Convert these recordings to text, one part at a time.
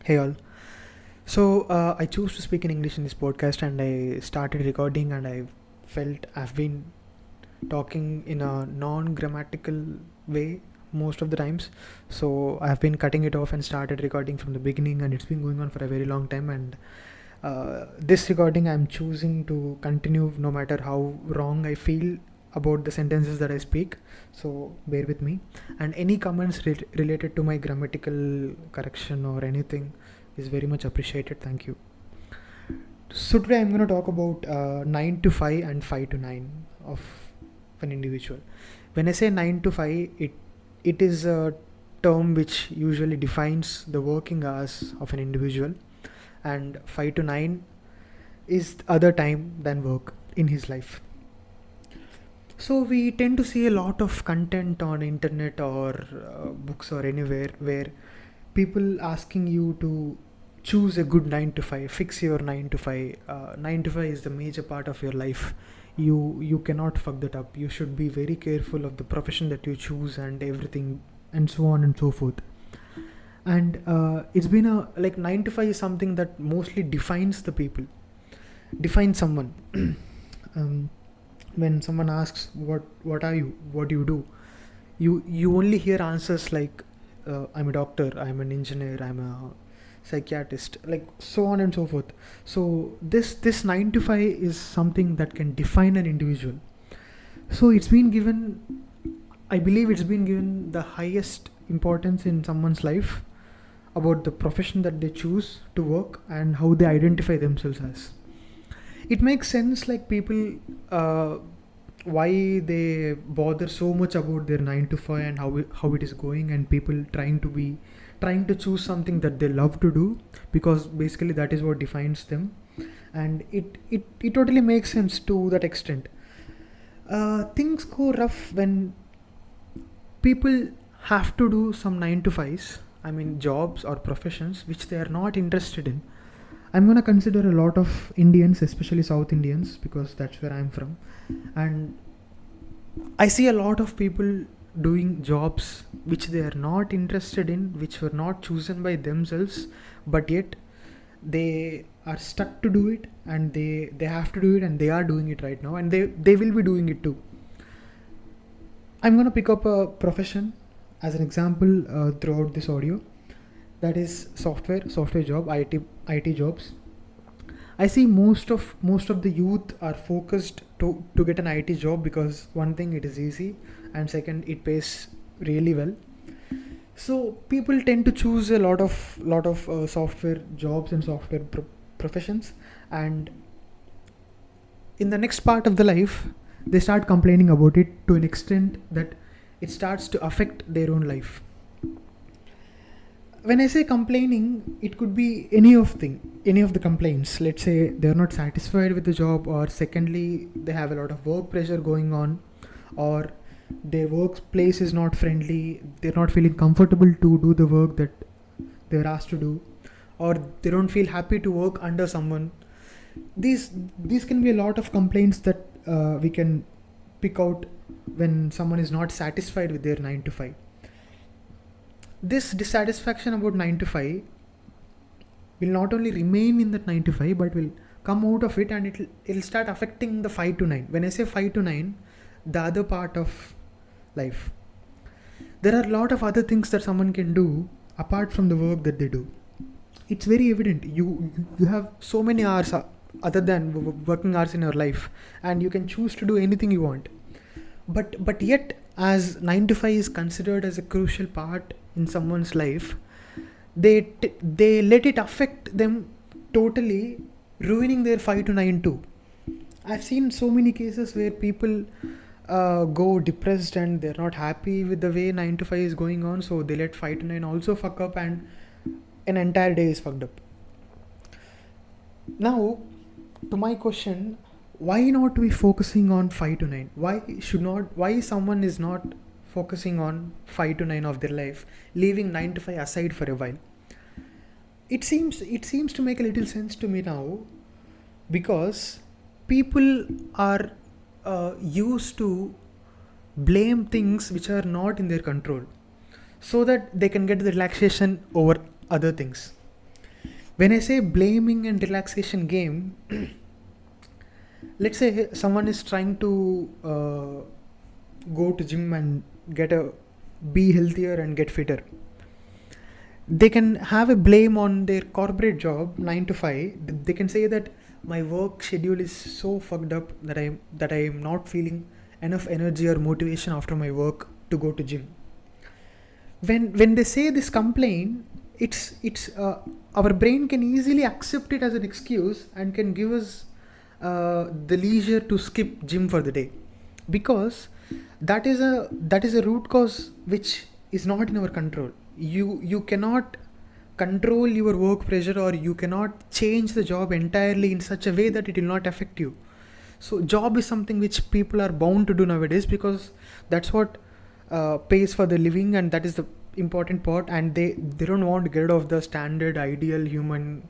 Hey all. I chose to speak in English in this podcast, and I started recording, and I felt I've been talking in a non-grammatical way most of the times. So I've been cutting it off and started recording from the beginning, and it's been going on for a very long time. And this recording, I'm choosing to continue no matter how wrong I feel about the sentences that I speak. So bear with me. And any comments related to my grammatical correction or anything is very much appreciated. Thank you. So today I'm going to talk about 9 to 5 and 5 to 9 of an individual. When I say 9 to 5, it is a term which usually defines the working hours of an individual, and 5 to 9 is other time than work in his life. So we tend to see a lot of content on internet or books or anywhere where people asking you to choose a good 9 to 5, fix your 9 to 5. 9 to 5 is the major part of your life. You cannot fuck that up. You should be very careful of the profession that you choose and everything, and so on and so forth. And it's been a, like, 9 to 5 is something that mostly defines the people, defines someone. When someone asks what are you, what do, you only hear answers like I'm a doctor, I'm an engineer, I'm a psychiatrist, like so on and so forth. So this 9 to 5 is something that can define an individual. So it's been given, I believe it's been given the highest importance in someone's life about the profession that they choose to work and how they identify themselves as. It makes sense, like people why they bother so much about their 9 to 5 and how it is going, and people trying to choose something that they love to do, because basically that is what defines them. And it totally makes sense to that extent. Things go rough when people have to do some 9 to 5s, I mean jobs or professions which they are not interested in. I'm gonna consider a lot of Indians, especially South Indians, because that's where I'm from, and I see a lot of people doing jobs which they are not interested in, which were not chosen by themselves, but yet they are stuck to do it, and they have to do it, and they are doing it right now, and they will be doing it too. I'm gonna pick up a profession as an example throughout this audio. That is software job, IT jobs. I see most of the youth are focused to get an IT job, because one thing, it is easy, and second, it pays really well. So people tend to choose a lot of software jobs and software professions, and in the next part of the life they start complaining about it to an extent that it starts to affect their own life. When I say complaining, it could be any of the complaints. Let's say they're not satisfied with the job, or secondly, they have a lot of work pressure going on, or their workplace is not friendly, they're not feeling comfortable to do the work that they're asked to do, or they don't feel happy to work under someone. These can be a lot of complaints that we can pick out when someone is not satisfied with their 9 to 5. This dissatisfaction about 9 to 5 will not only remain in that 9 to 5, but will come out of it, and it'll start affecting the 5 to 9. When I say 5 to 9, the other part of life, there are a lot of other things that someone can do apart from the work that they do. It's very evident. You have so many hours other than working hours in your life, and you can choose to do anything you want. But yet, as 9 to 5 is considered as a crucial part in someone's life, they let it affect them totally, ruining their 5 to 9 too. I've seen so many cases where people go depressed, and they're not happy with the way 9 to 5 is going on, so they let 5 to 9 also fuck up, and an entire day is fucked up. Now, to my question, why not we focusing on 5 to 9? Why someone is not focusing on 5 to 9 of their life, leaving 9 to 5 aside for a while? It seems to make a little sense to me now, because people are used to blame things which are not in their control, so that they can get the relaxation over other things. When I say blaming and relaxation game, let's say someone is trying to go to gym and get a be healthier and get fitter. They can have a blame on their corporate job 9 to 5. They can say that my work schedule is so fucked up that I am not feeling enough energy or motivation after my work to go to gym. When they say this complaint, it's our brain can easily accept it as an excuse and can give us the leisure to skip gym for the day, because that is a root cause which is not in our control. You cannot control your work pressure, or you cannot change the job entirely in such a way that it will not affect you. So job is something which people are bound to do nowadays, because that's what pays for the living, and that is the important part, and they don't want to get rid of the standard ideal human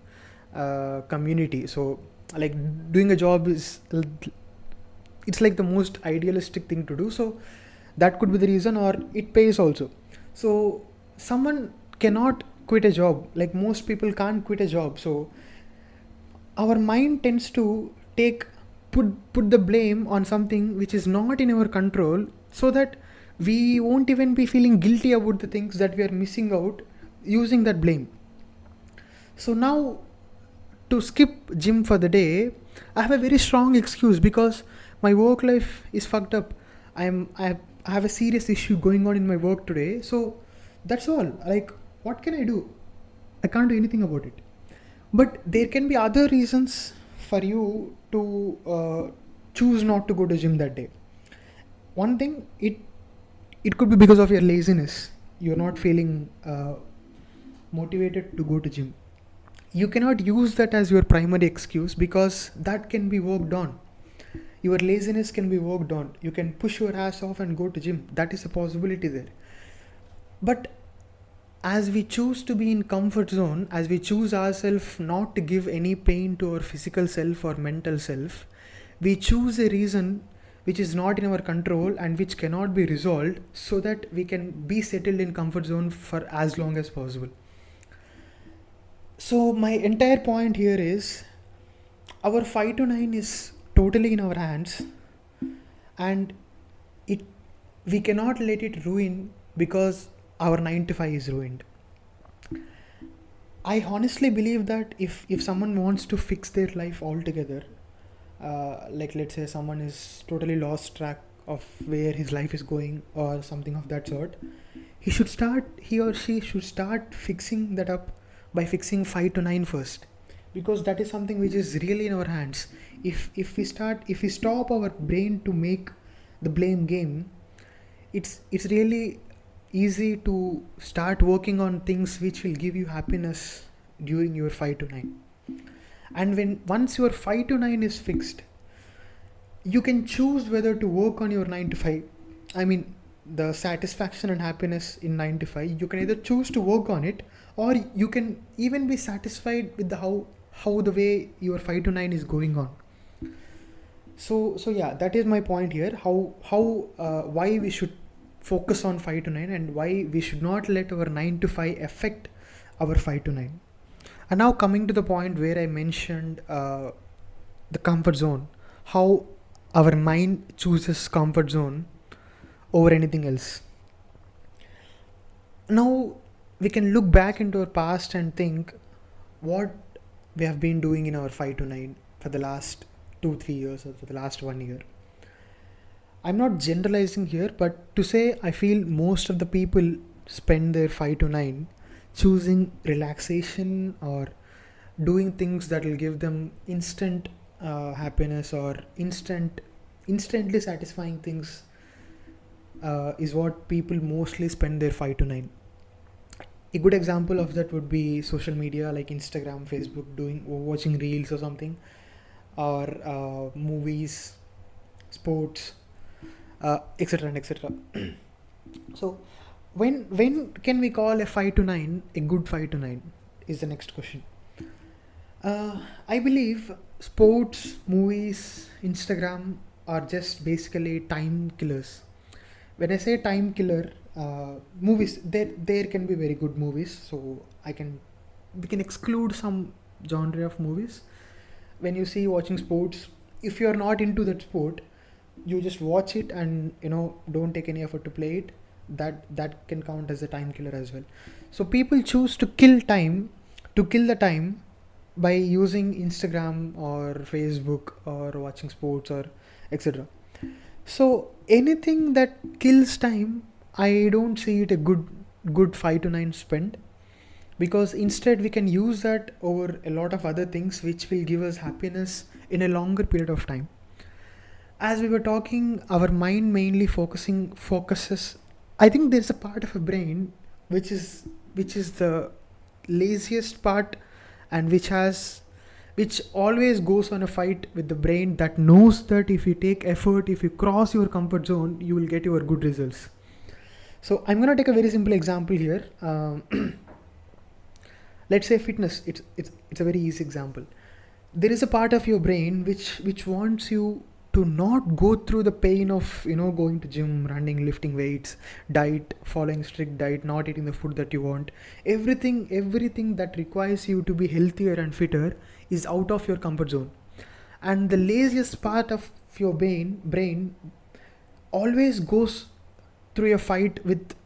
community. So like doing a job is, it's like the most idealistic thing to do. So that could be the reason, or it pays also. So someone cannot quit a job, like most people can't quit a job. So our mind tends to take put the blame on something which is not in our control, so that we won't even be feeling guilty about the things that we are missing out using that blame. So now, to skip gym for the day, I have a very strong excuse, because my work life is fucked up. I have a serious issue going on in my work today. So that's all. Like, what can I do? I can't do anything about it. But there can be other reasons for you to choose not to go to gym that day. One thing, it could be because of your laziness. You're not feeling motivated to go to gym. You cannot use that as your primary excuse, because that can be worked on. Your laziness can be worked on. You can push your ass off and go to gym. That is a possibility there. But as we choose to be in comfort zone, as we choose ourselves not to give any pain to our physical self or mental self, we choose a reason which is not in our control and which cannot be resolved, so that we can be settled in comfort zone for as long as possible. So my entire point here is, our 5 to 9 is totally in our hands, and it we cannot let it ruin because our 9 to 5 is ruined. I honestly believe that if someone wants to fix their life altogether, like let's say someone is totally lost track of where his life is going or something of that sort, he or she should start fixing that up by fixing 5 to 9 first, because that is something which is really in our hands. If we stop our brain to make the blame game, it's really easy to start working on things which will give you happiness during your 5 to 9. And once your 5 to 9 is fixed, you can choose whether to work on your 9 to 5. I mean, the satisfaction and happiness in 9 to 5, you can either choose to work on it, or you can even be satisfied with the how the way your 5 to 9 is going on. So yeah, that is my point here. Why we should focus on 5 to 9, and why we should not let our 9 to 5 affect our 5 to 9. And now coming to the point where I mentioned the comfort zone, how our mind chooses comfort zone over anything else. Now we can look back into our past and think what we have been doing in our 5 to 9 for the last 2-3 years, or for the last 1 year. I'm not generalizing here, but to say, I feel most of the people spend their 5 to 9 choosing relaxation or doing things that will give them instant happiness, or instantly satisfying things, is what people mostly spend their 5 to 9. A good example of that would be social media like Instagram, Facebook, watching reels or something, or movies, sports, etc. and etc. So when can we call a 5 to 9 a good 5 to 9 is the next question. I believe sports, movies, Instagram are just basically time killers. When I say time killer, movies, there can be very good movies, so I can we can exclude some genre of movies. When you see watching sports, if you're not into that sport, you just watch it and don't take any effort to play it. That can count as a time killer as well. So people choose to kill the time by using Instagram or Facebook or watching sports or etc. So anything that kills time, I don't see it a good 5 to 9 spent, because instead we can use that over a lot of other things which will give us happiness in a longer period of time. As we were talking, our mind mainly focuses. I think there's a part of a brain which is the laziest part, and which always goes on a fight with the brain, that knows that if you take effort, if you cross your comfort zone, you will get your good results. So I'm gonna take a very simple example here. Let's say fitness. It's a very easy example. There is a part of your brain which wants you to not go through the pain of going to gym, running, lifting weights, diet, following strict diet, not eating the food that you want. Everything that requires you to be healthier and fitter is out of your comfort zone. And the laziest part of your brain always goes through a fight with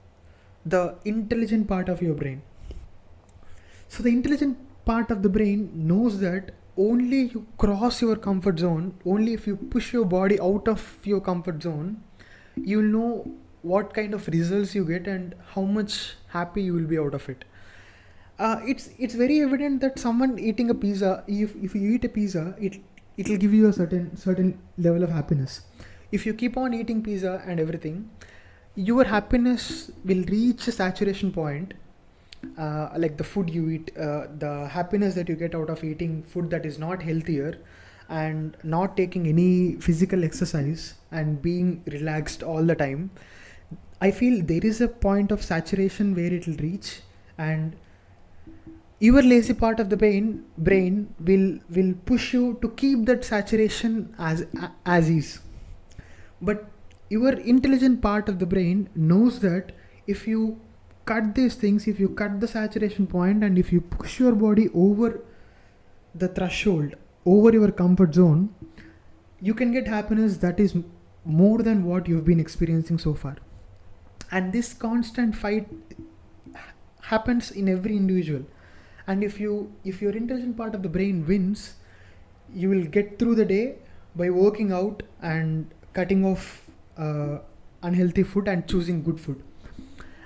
the intelligent part of your brain. So the intelligent part of the brain knows that only you cross your comfort zone, only if you push your body out of your comfort zone, you'll know what kind of results you get and how much happy you will be out of it. It's very evident that someone eating a pizza, if you eat a pizza, it'll give you a certain level of happiness. If you keep on eating pizza and everything, your happiness will reach a saturation point. Like the food you eat, the happiness that you get out of eating food that is not healthier and not taking any physical exercise and being relaxed all the time, I feel there is a point of saturation where it will reach, and your lazy part of the brain will push you to keep that saturation as is. But your intelligent part of the brain knows that if you cut these things, if you cut the saturation point, and if you push your body over the threshold, over your comfort zone, you can get happiness that is more than what you've been experiencing so far. And this constant fight happens in every individual. And if your intelligent part of the brain wins, you will get through the day by working out and cutting off unhealthy food and choosing good food.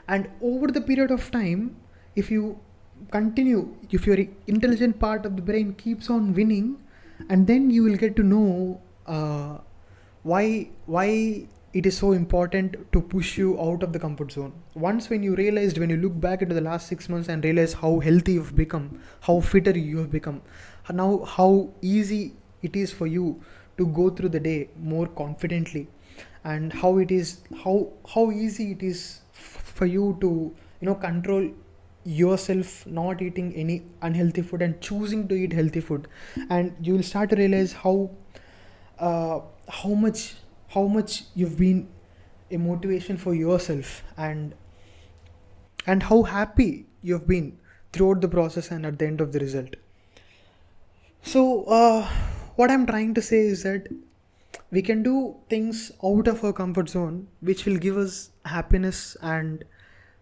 And over the period of time, if your intelligent part of the brain keeps on winning, and then you will get to know why it is so important to push you out of the comfort zone. Once when you look back into the last 6 months and realize how healthy you've become, how fitter you have become, now how easy it is for you to go through the day more confidently, and how easy it is for you to control yourself, not eating any unhealthy food and choosing to eat healthy food. And you will start to realize how much you've been a motivation for yourself, and how happy you've been throughout the process and at the end of the result. So what I'm trying to say is that we can do things out of our comfort zone which will give us happiness and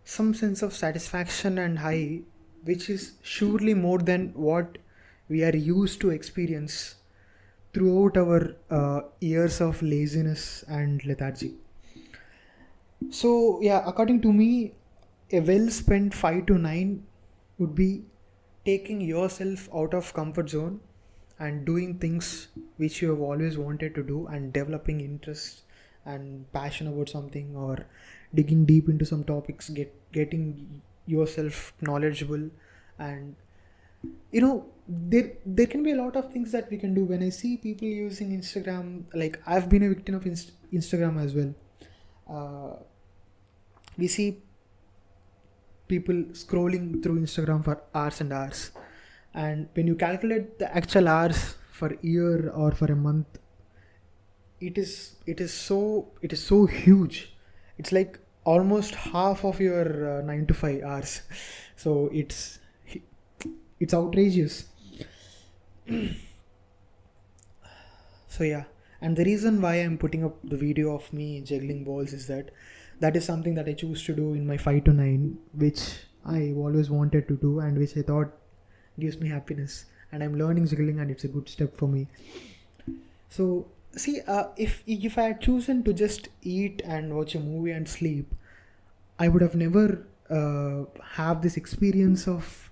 some sense of satisfaction and high, which is surely more than what we are used to experience throughout our years of laziness and lethargy. So yeah, according to me, a well spent 5 to 9 would be taking yourself out of comfort zone and doing things which you have always wanted to do, and developing interest and passion about something, or digging deep into some topics, getting yourself knowledgeable. And there can be a lot of things that we can do. When I see people using Instagram, like I've been a victim of Instagram as well. We see people scrolling through Instagram for hours and hours, and when you calculate the actual hours for a year or for a month, it is so huge. It's like almost half of your 9 to 5 hours. So it's outrageous. So yeah, and the reason why I'm putting up the video of me juggling balls is that that is something that I choose to do in my 5 to 9, which I always wanted to do and which I thought gives me happiness. And I'm learning juggling, and it's a good step for me. So see, if I had chosen to just eat and watch a movie and sleep, I would have never have this experience of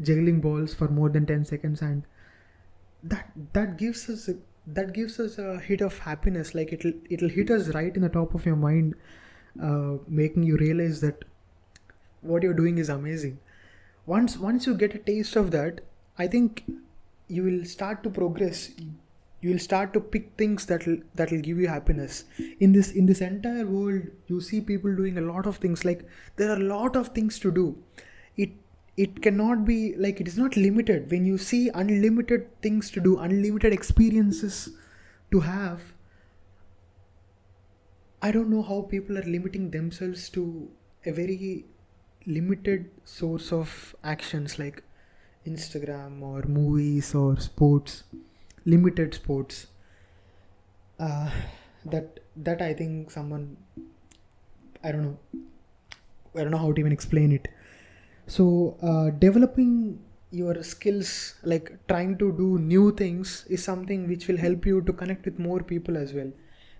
juggling balls for more than 10 seconds, and that gives us a hit of happiness. Like it'll hit us right in the top of your mind, making you realize that what you're doing is amazing. Once you get a taste of that, I think you will start to progress. You will start to pick things that'll give you happiness. In this entire world, you see people doing a lot of things. Like there are a lot of things to do. It cannot be like, it is not limited. When you see unlimited things to do, unlimited experiences to have, I don't know how people are limiting themselves to a very limited source of actions like Instagram or movies or sports, limited sports. Uh, that I think I don't know I don't know how to even explain it. So developing your skills, like trying to do new things, is something which will help you to connect with more people as well.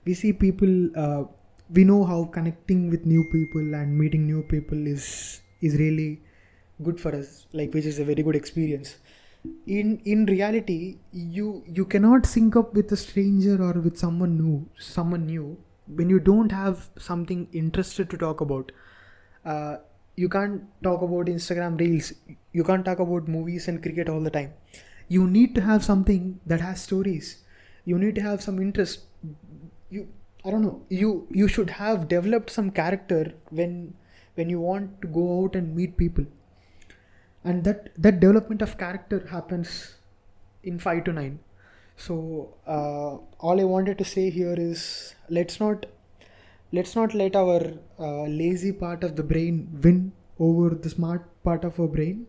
We see people, we know how connecting with new people and meeting new people is really good for us, like, which is a very good experience. In reality, you cannot sync up with a stranger or with someone new when you don't have something interested to talk about. You can't talk about Instagram reels, you can't talk about movies and cricket all the time. You need to have something that has stories. You need to have some interest. I don't know, you should have developed some character when you want to go out and meet people. And that development of character happens in 5 to 9. So all I wanted to say here is, let's not let our lazy part of the brain win over the smart part of our brain.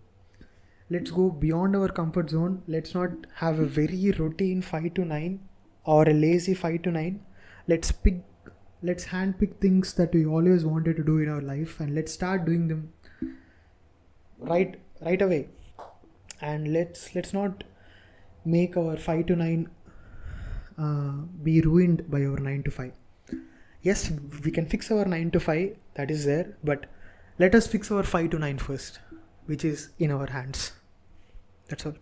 Let's go beyond our comfort zone. Let's not have a very routine 5 to 9 or a lazy 5 to 9. Let's handpick things that we always wanted to do in our life, and let's start doing them right away. And let's not make our 5 to 9 be ruined by our 9 to 5. Yes, we can fix our 9 to 5, that is there, but let us fix our 5 to 9 first, which is in our hands. That's all.